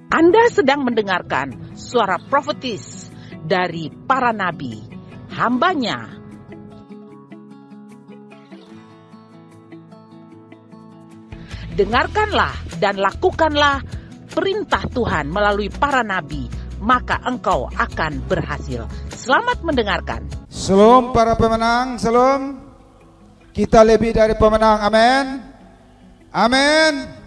Anda sedang mendengarkan suara profetis dari para nabi, hambanya. Dengarkanlah dan lakukanlah perintah Tuhan melalui para nabi, maka engkau akan berhasil. Selamat mendengarkan. Shalom para pemenang, shalom. Kita lebih dari pemenang, amin. Amin.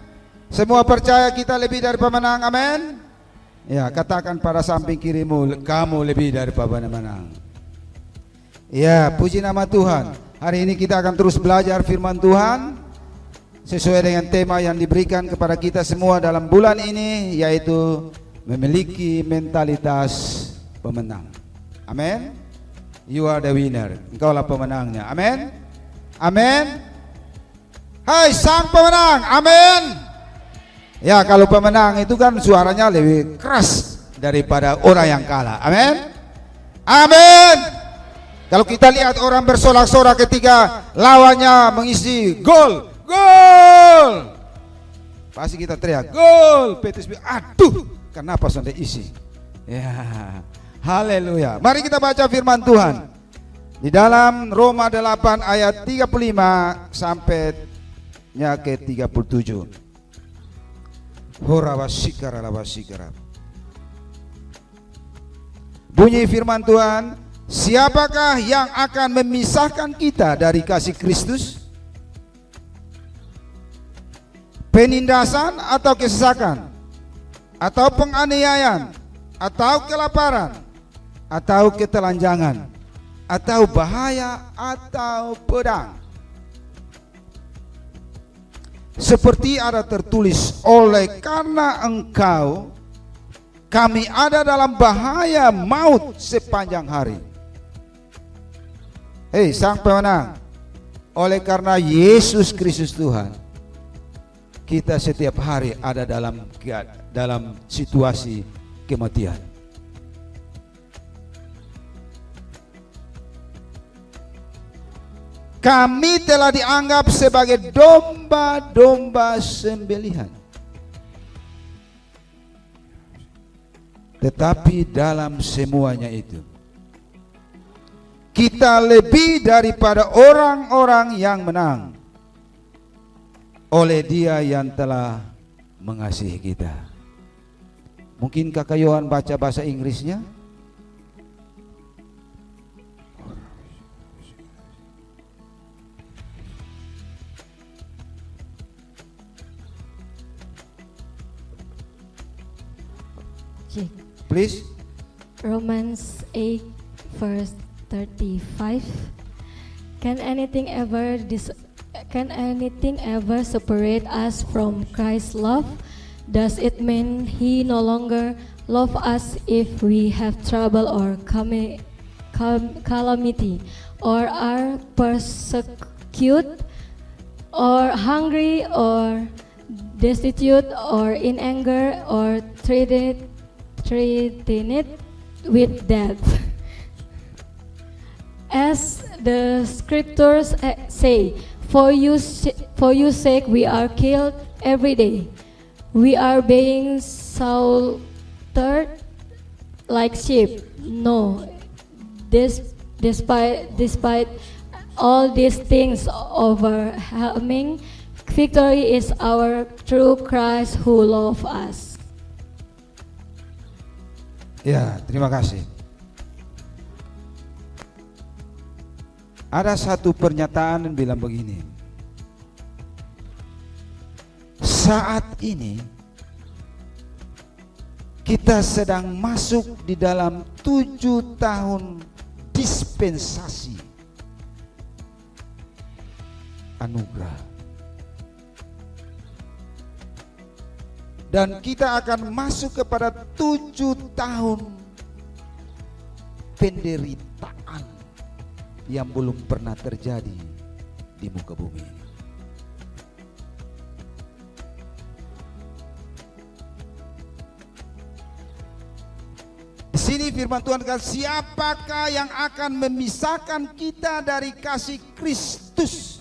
Semua percaya kita lebih dari pemenang, amin. Ya, katakan pada samping kirimu, kamu lebih dari pemenang. Ya, puji nama Tuhan. Hari ini kita akan terus belajar firman Tuhan sesuai dengan tema yang diberikan kepada kita semua dalam bulan ini, yaitu memiliki mentalitas pemenang. Amin. You are the winner. Engkaulah pemenangnya. Amin. Amin. Hai sang pemenang. Amin. Ya, kalau pemenang itu kan suaranya lebih keras daripada orang yang kalah. Amin. Amin. Kalau kita lihat orang bersorak-sorak ketika lawannya mengisi gol, gol, pasti kita teriak gol. PTSB, aduh, kenapa sampai isi? Ya, haleluya. Mari kita baca firman Tuhan di dalam Roma 8 ayat 35 sampai ke 37. Bunyi firman Tuhan, siapakah yang akan memisahkan kita dari kasih Kristus? Penindasan atau kesesakan, atau penganiayaan, atau kelaparan, atau ketelanjangan, atau bahaya, atau pedang. Seperti ada tertulis, oleh karena engkau kami ada dalam bahaya maut sepanjang hari. Hei sang pemenang, oleh karena Yesus Kristus Tuhan, kita setiap hari ada dalam situasi kematian. Kami telah dianggap sebagai domba-domba sembelihan. Tetapi dalam semuanya itu, kita lebih daripada orang-orang yang menang oleh Dia yang telah mengasihi kita. Mungkin Kakak Yohan baca bahasa Inggrisnya? Please. Romans 8 verse 35. Can anything ever separate us from Christ's love? Does it mean He no longer loves us if we have trouble or calamity, or are persecuted, or hungry, or destitute, or in anger, or threatened with death? As the scriptures say, for your sake we are killed every day. We are being slaughtered like sheep. No, despite all these things overwhelming, victory is our through Christ who loves us. Ya, terima kasih. Ada satu pernyataan yang bilang begini, saat ini kita sedang masuk di dalam 7 tahun dispensasi anugerah. Dan kita akan masuk kepada 7 tahun penderitaan yang belum pernah terjadi di muka bumi ini. Di sini firman Tuhan kata, siapakah yang akan memisahkan kita dari kasih Kristus?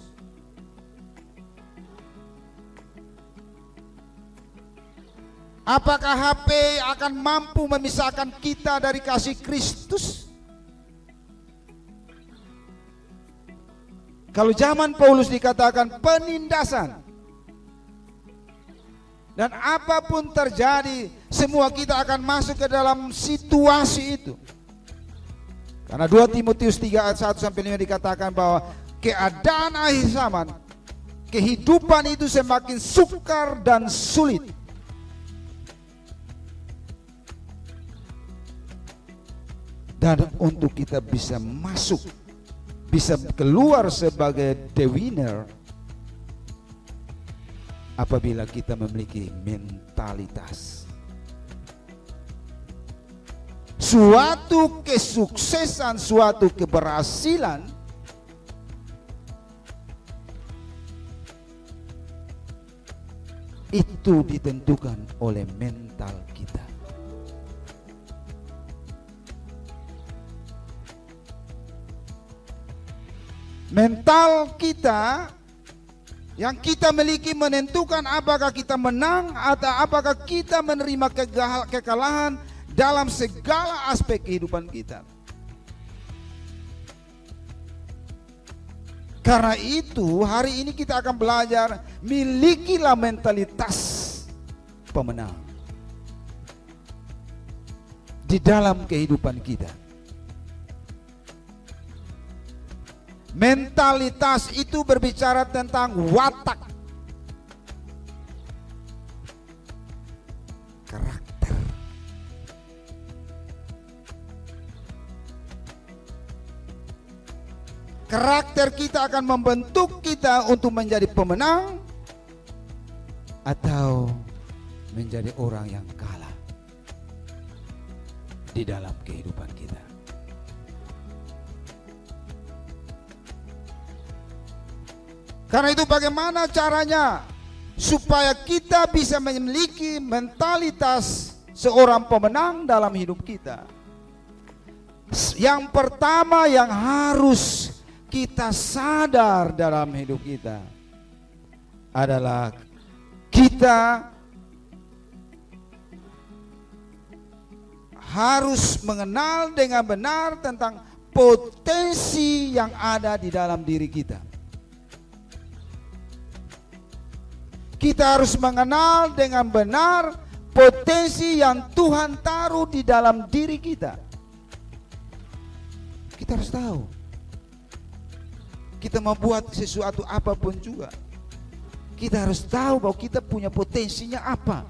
Apakah HP akan mampu memisahkan kita dari kasih Kristus? Kalau zaman Paulus dikatakan penindasan, dan apapun terjadi, semua kita akan masuk ke dalam situasi itu. Karena 2 Timotius 3 ayat 1-5 dikatakan bahwa keadaan akhir zaman, kehidupan itu semakin sukar dan sulit. Dan untuk kita bisa masuk, bisa keluar sebagai the winner, apabila kita memiliki mentalitas. Suatu kesuksesan, suatu keberhasilan itu ditentukan oleh mental kita. Mental kita yang kita miliki menentukan apakah kita menang atau apakah kita menerima kekalahan dalam segala aspek kehidupan kita. Karena itu hari ini kita akan belajar, milikilah mentalitas pemenang di dalam kehidupan kita. Mentalitas itu berbicara tentang watak, karakter. Karakter kita akan membentuk kita untuk menjadi pemenang atau menjadi orang yang kalah di dalam kehidupan kita. Karena itu bagaimana caranya supaya kita bisa memiliki mentalitas seorang pemenang dalam hidup kita? Yang pertama yang harus kita sadar dalam hidup kita adalah kita harus mengenal dengan benar tentang potensi yang ada di dalam diri kita. Kita harus mengenal dengan benar potensi yang Tuhan taruh di dalam diri kita. Kita harus tahu. Kita membuat sesuatu apapun juga, kita harus tahu bahwa kita punya potensinya apa.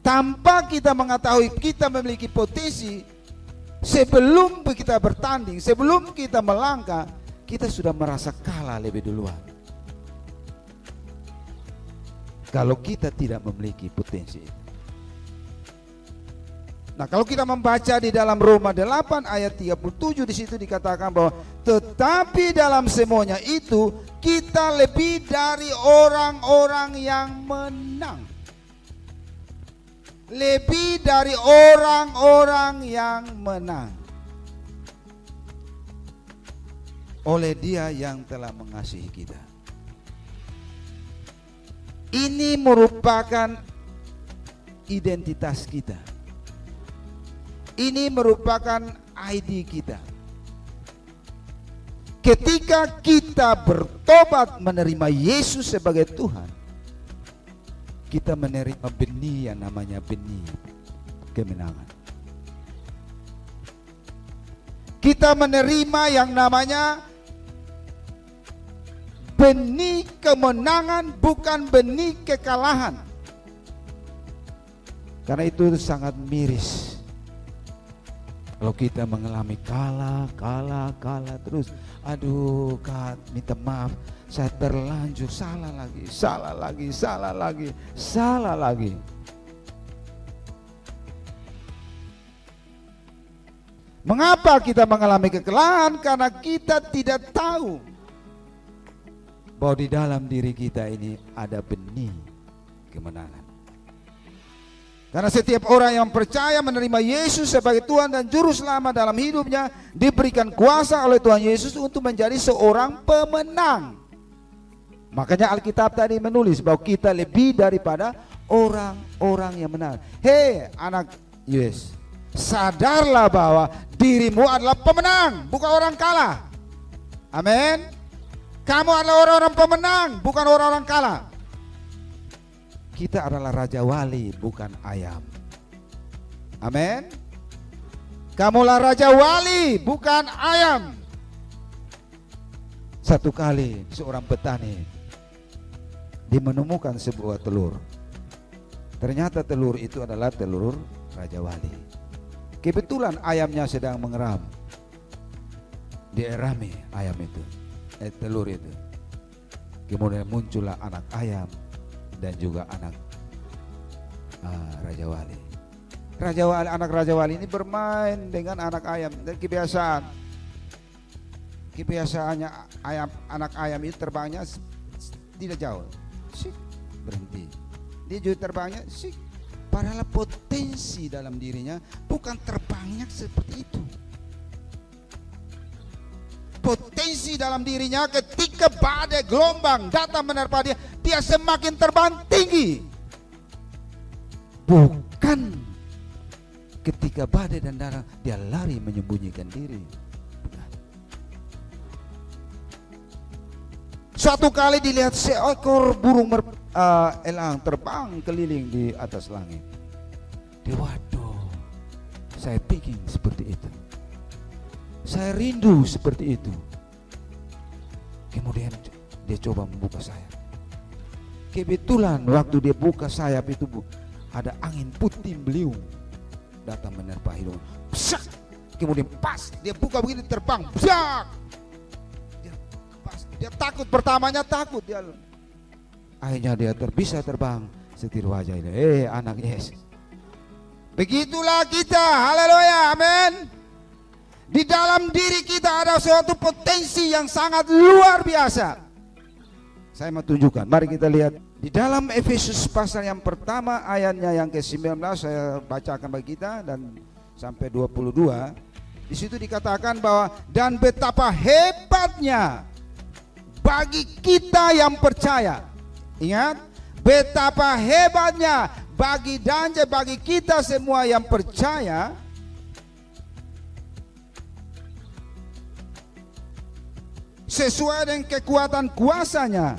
Tanpa kita mengetahui kita memiliki potensi, sebelum kita bertanding, sebelum kita melangkah, kita sudah merasa kalah lebih duluan. Kalau kita tidak memiliki potensi itu. Nah, kalau kita membaca di dalam Roma 8 ayat 37, di situ dikatakan bahwa tetapi dalam semuanya itu kita lebih dari orang-orang yang menang. Lebih dari orang-orang yang menang. Oleh Dia yang telah mengasihi kita. Ini merupakan identitas kita. Ini merupakan ID kita. Ketika kita bertobat menerima Yesus sebagai Tuhan, kita menerima benih yang namanya benih kemenangan. Kita menerima yang namanya benih kemenangan, bukan benih kekalahan. Karena itu sangat miris kalau kita mengalami kalah terus. Aduh, Kak, minta maaf, saya terlanjur salah lagi. Mengapa kita mengalami kekalahan? Karena kita tidak tahu bahwa di dalam diri kita ini ada benih kemenangan. Karena setiap orang yang percaya menerima Yesus sebagai Tuhan dan Juru Selamat dalam hidupnya, diberikan kuasa oleh Tuhan Yesus untuk menjadi seorang pemenang. Makanya Alkitab tadi menulis bahwa kita lebih daripada orang-orang yang benar. Hei anak Yesus, sadarlah bahwa dirimu adalah pemenang, bukan orang kalah. Amin. Kamu adalah orang-orang pemenang, bukan orang-orang kalah. Kita adalah raja wali, bukan ayam. Amin. Kamulah raja wali, bukan ayam. Satu kali seorang petani dia menemukan sebuah telur. Ternyata telur itu adalah telur raja wali. Kebetulan ayamnya sedang mengeram. Dierami ayam itu, telur itu. Kemudian muncullah anak ayam dan juga anak raja wali. Anak raja wali ini bermain dengan anak ayam. Dan kebiasaannya anak ayam itu terbangnya tidak jauh, berhenti. Dia juga terbangnya, padahal potensi dalam dirinya bukan terbangnya seperti itu. Potensi dalam dirinya ketika badai gelombang datang menerpa dia, dia semakin terbang tinggi. Bukan ketika badai dan darah dia lari menyembunyikan diri. Bukan. Suatu kali dilihat seekor burung elang terbang keliling di atas langit. Waduh, saya pikir seperti itu. Saya rindu seperti itu. Kemudian dia coba membuka sayap. Kebetulan waktu dia buka sayap itu ada angin puting beliung datang menerpa hidung. Psak! Kemudian pas dia buka begini terbang. Psak! Dia takut, pertamanya takut dia. Akhirnya dia bisa terbang setir wajah ini. Anak Yesus. Begitulah kita. Haleluya. Amin. Di dalam diri kita ada suatu potensi yang sangat luar biasa. Saya mau tunjukkan. Mari kita lihat di dalam Efesus pasal yang pertama ayatnya yang ke-19, saya bacakan bagi kita dan sampai 22. Di situ dikatakan bahwa dan betapa hebatnya bagi kita yang percaya. Ingat, betapa hebatnya bagi kita semua yang percaya. Sesuai dengan kekuatan kuasanya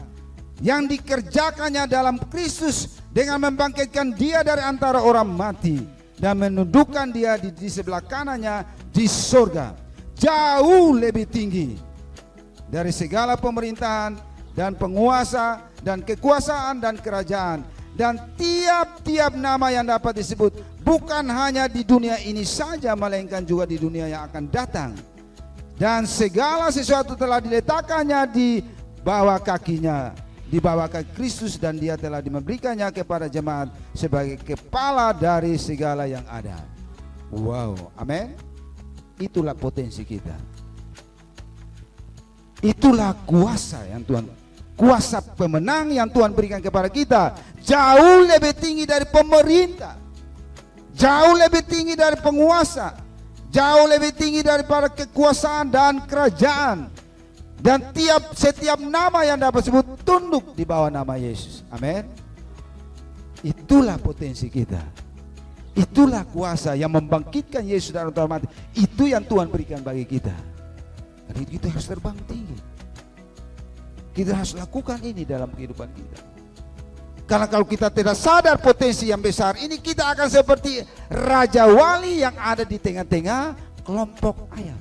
yang dikerjakannya dalam Kristus dengan membangkitkan dia dari antara orang mati dan menundukkan dia di sebelah kanannya di surga, jauh lebih tinggi dari segala pemerintahan dan penguasa dan kekuasaan dan kerajaan dan tiap-tiap nama yang dapat disebut, bukan hanya di dunia ini saja melainkan juga di dunia yang akan datang. Dan segala sesuatu telah diletakkannya di bawah kakinya, di bawah kaki Kristus, dan dia telah memberikannya kepada jemaat sebagai kepala dari segala yang ada. Wow, amin. Itulah potensi kita. Itulah kuasa yang Tuhan, kuasa pemenang yang Tuhan berikan kepada kita. Jauh lebih tinggi dari pemerintah, jauh lebih tinggi dari penguasa, jauh lebih tinggi daripada kekuasaan dan kerajaan. Dan setiap nama yang dapat disebut tunduk di bawah nama Yesus. Amin. Itulah potensi kita. Itulah kuasa yang membangkitkan Yesus dari antara mati. Itu yang Tuhan berikan bagi kita. Dan kita harus terbang tinggi. Kita harus lakukan ini dalam kehidupan kita. Karena kalau kita tidak sadar potensi yang besar ini, kita akan seperti raja wali yang ada di tengah-tengah kelompok ayam.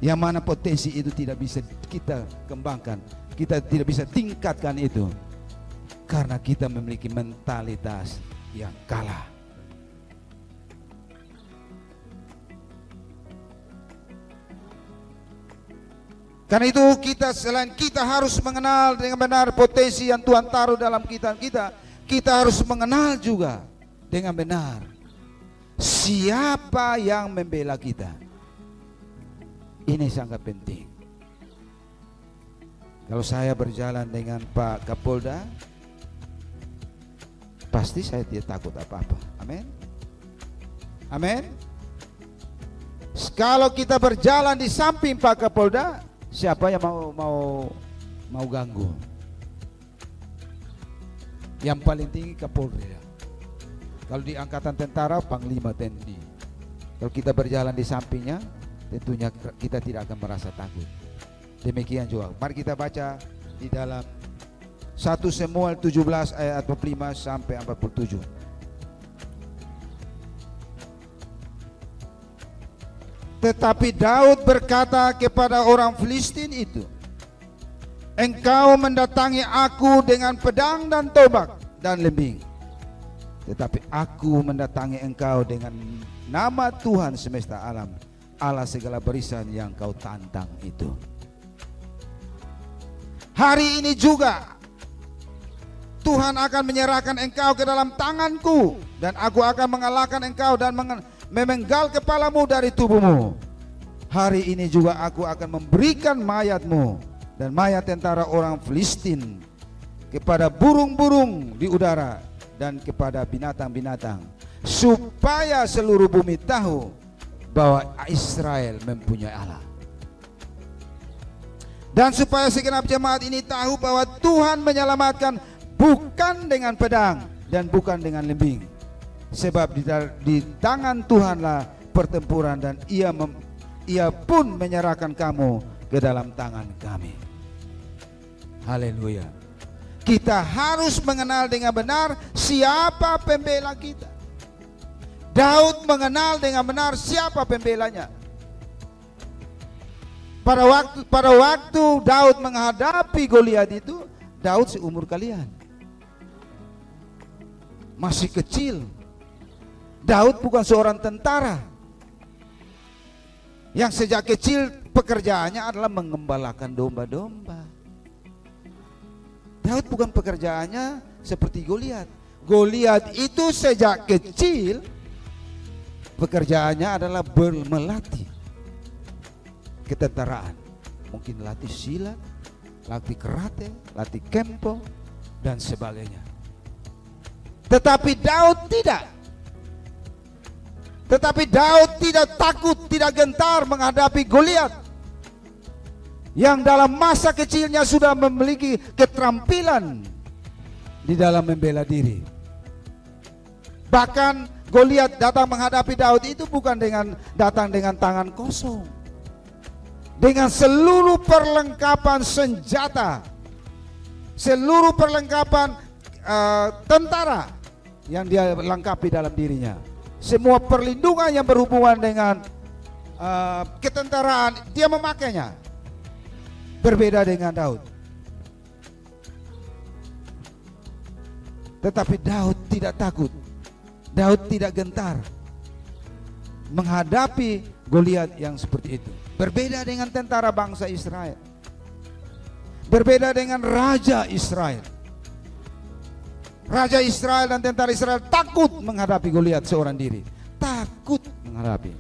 Yang mana potensi itu tidak bisa kita kembangkan, kita tidak bisa tingkatkan itu, karena kita memiliki mentalitas yang kalah. Karena itu selain kita harus mengenal dengan benar potensi yang Tuhan taruh dalam kita harus mengenal juga dengan benar siapa yang membela kita. Ini sangat penting. Kalau saya berjalan dengan Pak Kapolda, pasti saya tidak takut apa-apa. Amin. Amin. Kalau kita berjalan di samping Pak Kapolda, siapa yang mau ganggu? Yang paling tinggi Kapolri ya. Kalau di angkatan tentara Panglima TNI. Kalau kita berjalan di sampingnya, tentunya kita tidak akan merasa takut. Demikian juga. Mari kita baca di dalam 1 Samuel 17 ayat 45 sampai 47. Tetapi Daud berkata kepada orang Filistin itu, engkau mendatangi aku dengan pedang dan tombak dan lembing, tetapi aku mendatangi engkau dengan nama Tuhan semesta alam, Allah segala barisan yang kau tantang itu. Hari ini juga Tuhan akan menyerahkan engkau ke dalam tanganku, dan aku akan mengalahkan engkau dan memenggal kepalamu dari tubuhmu. Hari ini juga aku akan memberikan mayatmu dan mayat tentara orang Filistin kepada burung-burung di udara dan kepada binatang-binatang, supaya seluruh bumi tahu bahwa Israel mempunyai Allah. Dan supaya segenap jemaat ini tahu bahwa Tuhan menyelamatkan bukan dengan pedang dan bukan dengan lembing, sebab di tangan Tuhanlah pertempuran, dan ia pun menyerahkan kamu ke dalam tangan kami. Haleluya. Kita harus mengenal dengan benar siapa pembela kita. Daud mengenal dengan benar siapa pembelanya. Pada waktu Daud menghadapi Goliat itu, Daud seumur kalian, masih kecil. Daud bukan seorang tentara yang sejak kecil pekerjaannya adalah mengembalakan domba-domba. Daud bukan pekerjaannya seperti Goliat. Goliat itu sejak kecil pekerjaannya adalah melatih ketentaraan. Mungkin latih silat, latih karate, latih kempo, dan sebagainya. Tetapi Daud tidak. Tetapi Daud tidak takut, tidak gentar menghadapi Goliat, yang dalam masa kecilnya sudah memiliki keterampilan di dalam membela diri. Bahkan Goliat datang menghadapi Daud itu bukan datang dengan tangan kosong, dengan seluruh perlengkapan senjata, seluruh perlengkapan tentara yang dia lengkapi dalam dirinya. Semua perlindungan yang berhubungan dengan ketentaraan dia memakainya. Berbeda dengan Daud. Tetapi Daud tidak takut, Daud tidak gentar menghadapi Goliat yang seperti itu. Berbeda dengan tentara bangsa Israel, berbeda dengan raja Israel. Raja Israel dan tentara Israel takut menghadapi Goliat seorang diri. Takut menghadapi.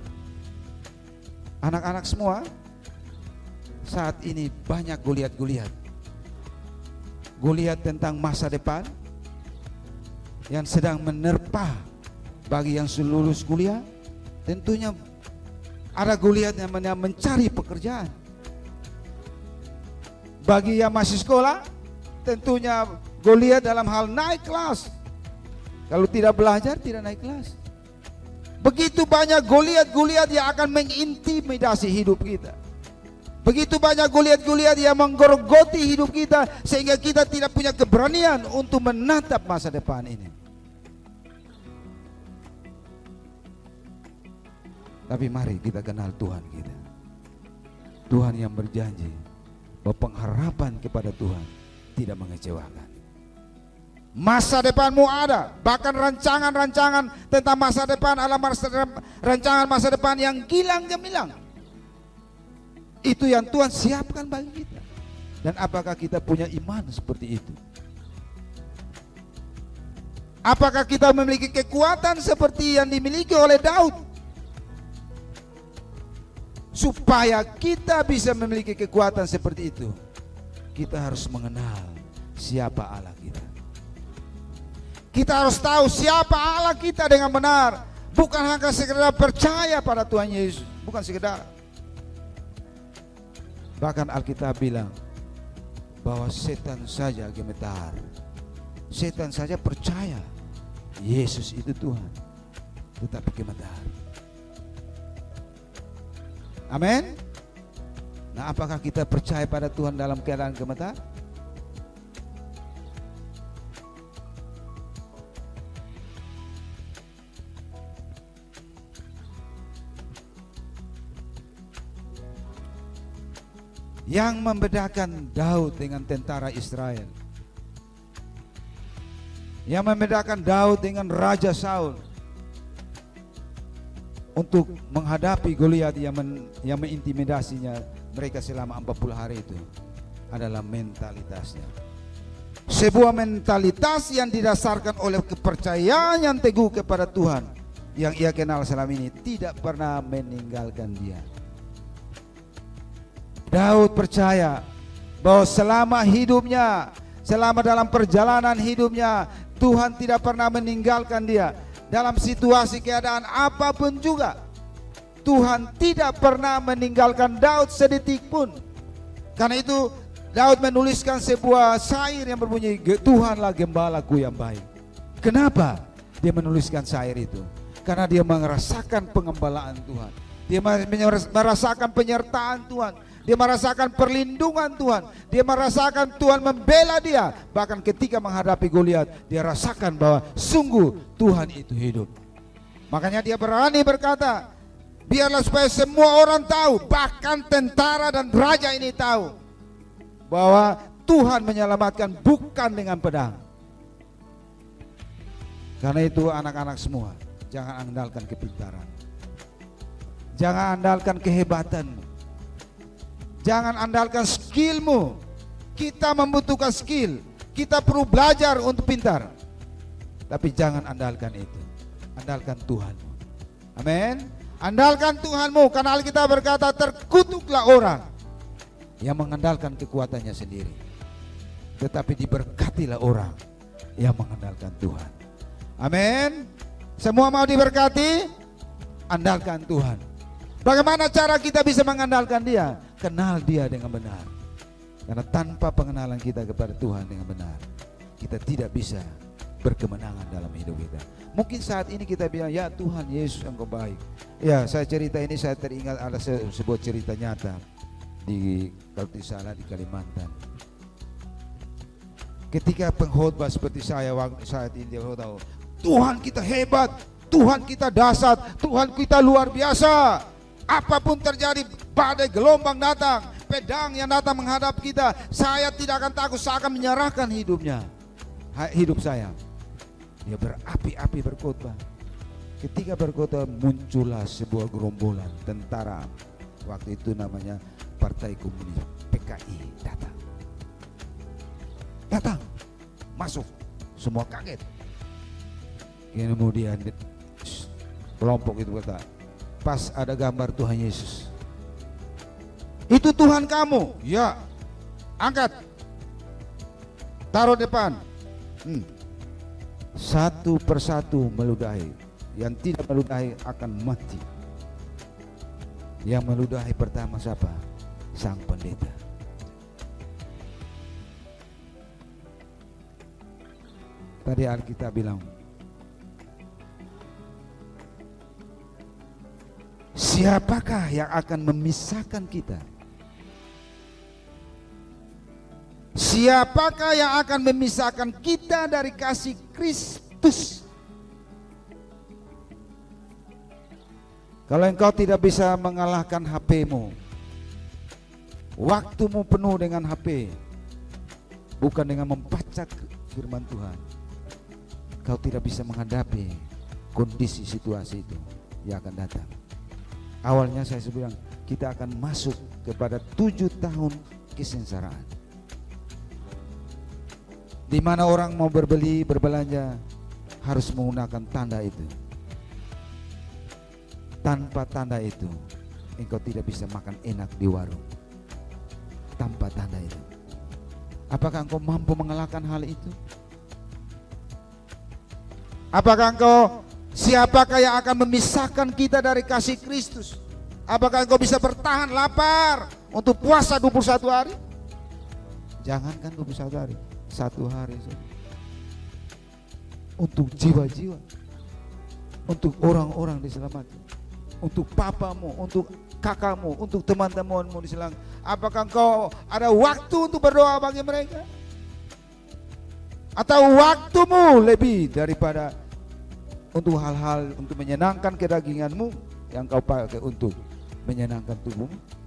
Anak-anak semua, saat ini banyak Goliat-Goliat. Goliat tentang masa depan yang sedang menerpa bagi yang lulus kuliah. Tentunya ada Goliat yang mencari pekerjaan. Bagi yang masih sekolah, tentunya Goliat dalam hal naik kelas. Kalau tidak belajar, tidak naik kelas. Begitu banyak Goliat-Goliat yang akan mengintimidasi hidup kita. Begitu banyak Goliat-Goliat yang menggerogoti hidup kita, sehingga kita tidak punya keberanian untuk menatap masa depan ini. Tapi mari kita kenal Tuhan kita. Tuhan yang berjanji bahwa pengharapan kepada Tuhan tidak mengecewakan. Masa depanmu ada, bahkan rancangan-rancangan tentang masa depan adalah rancangan masa depan yang gilang gemilang. Itu yang Tuhan siapkan bagi kita. Dan apakah kita punya iman seperti itu? Apakah kita memiliki kekuatan seperti yang dimiliki oleh Daud? Supaya kita bisa memiliki kekuatan seperti itu, kita harus mengenal siapa Allah kita. Kita harus tahu siapa Allah kita dengan benar. Bukan hanya sekedar percaya pada Tuhan Yesus, bukan sekedar. Bahkan Alkitab bilang bahwa setan saja gemetar Setan saja percaya Yesus itu Tuhan, tetapi gemetar. Amin. Nah, apakah kita percaya pada Tuhan dalam keadaan gemetar? Yang membedakan Daud dengan tentara Israel, yang membedakan Daud dengan Raja Saul untuk menghadapi Goliat yang mengintimidasinya mereka selama 40 hari itu adalah mentalitasnya. Sebuah mentalitas yang didasarkan oleh kepercayaan yang teguh kepada Tuhan yang ia kenal selama ini, tidak pernah meninggalkan dia. Daud percaya bahwa selama hidupnya, selama dalam perjalanan hidupnya, Tuhan tidak pernah meninggalkan dia. Dalam situasi keadaan apapun juga, Tuhan tidak pernah meninggalkan Daud sedetik pun. Karena itu Daud menuliskan sebuah syair yang berbunyi, Tuhanlah gembalaku yang baik. Kenapa dia menuliskan syair itu? Karena dia merasakan pengembalaan Tuhan, dia merasakan penyertaan Tuhan, dia merasakan perlindungan Tuhan, dia merasakan Tuhan membela dia. Bahkan ketika menghadapi Goliat, dia rasakan bahwa sungguh Tuhan itu hidup. Makanya dia berani berkata, biarlah supaya semua orang tahu, bahkan tentara dan raja ini tahu, bahwa Tuhan menyelamatkan bukan dengan pedang. Karena itu anak-anak semua, jangan andalkan kepintaran, jangan andalkan kehebatanmu, jangan andalkan skillmu. Kita membutuhkan skill, kita perlu belajar untuk pintar, tapi jangan andalkan itu. Andalkan Tuhanmu. Amin. Andalkan Tuhanmu, karena Alkitab berkata, terkutuklah orang yang mengandalkan kekuatannya sendiri, tetapi diberkatilah orang yang mengandalkan Tuhan. Amin. Semua mau diberkati? Andalkan Tuhan. Bagaimana cara kita bisa mengandalkan Dia? Kenal Dia dengan benar. Karena tanpa pengenalan kita kepada Tuhan dengan benar, kita tidak bisa berkemenangan dalam hidup kita. Mungkin saat ini kita bilang, ya Tuhan Yesus Engkau baik. Ya, saya cerita ini, saya teringat ada sebuah cerita nyata di, kalau tidak salah, di Kalimantan. Ketika pengkhotbah seperti saya waktu saat ini, dia tahu, Tuhan kita hebat, Tuhan kita dahsyat, Tuhan kita luar biasa. Apapun terjadi, badai gelombang datang, pedang yang datang menghadap kita, saya tidak akan takut, saya akan menyerahkan hidup saya. Dia berapi-api berkhotbah. Ketika berkhotbah, muncullah sebuah gerombolan tentara, waktu itu namanya Partai Komunis, PKI, datang, masuk, semua kaget. Kemudian kelompok itu berkata, pas ada gambar Tuhan Yesus, itu Tuhan kamu? Ya. Angkat, taruh depan. Satu persatu meludahi. Yang tidak meludahi akan mati. Yang meludahi pertama siapa? Sang pendeta. Tadi Alkitab bilang, siapakah yang akan memisahkan kita? Siapakah yang akan memisahkan kita dari kasih Kristus? Kalau engkau tidak bisa mengalahkan HP-mu, waktumu penuh dengan HP, bukan dengan membaca firman Tuhan, kau tidak bisa menghadapi kondisi situasi itu yang akan datang. Awalnya saya bilang, kita akan masuk kepada 7 tahun kesengsaraan, di mana orang mau berbelanja harus menggunakan tanda itu. Tanpa tanda itu, engkau tidak bisa makan enak di warung. Tanpa tanda itu, apakah engkau mampu mengalahkan hal itu? Apakah engkau, siapakah yang akan memisahkan kita dari kasih Kristus? Apakah engkau bisa bertahan lapar untuk puasa 21 hari? Jangankan 21 hari, 1 hari saja. untuk jiwa-jiwa, untuk orang-orang diselamatkan, untuk papamu, untuk kakakmu, untuk teman-temanmu diselamatkan. Apakah engkau ada waktu untuk berdoa bagi mereka? Atau waktumu lebih daripada untuk hal-hal untuk menyenangkan kedaginganmu yang kau pakai untuk menyenangkan tubuhmu?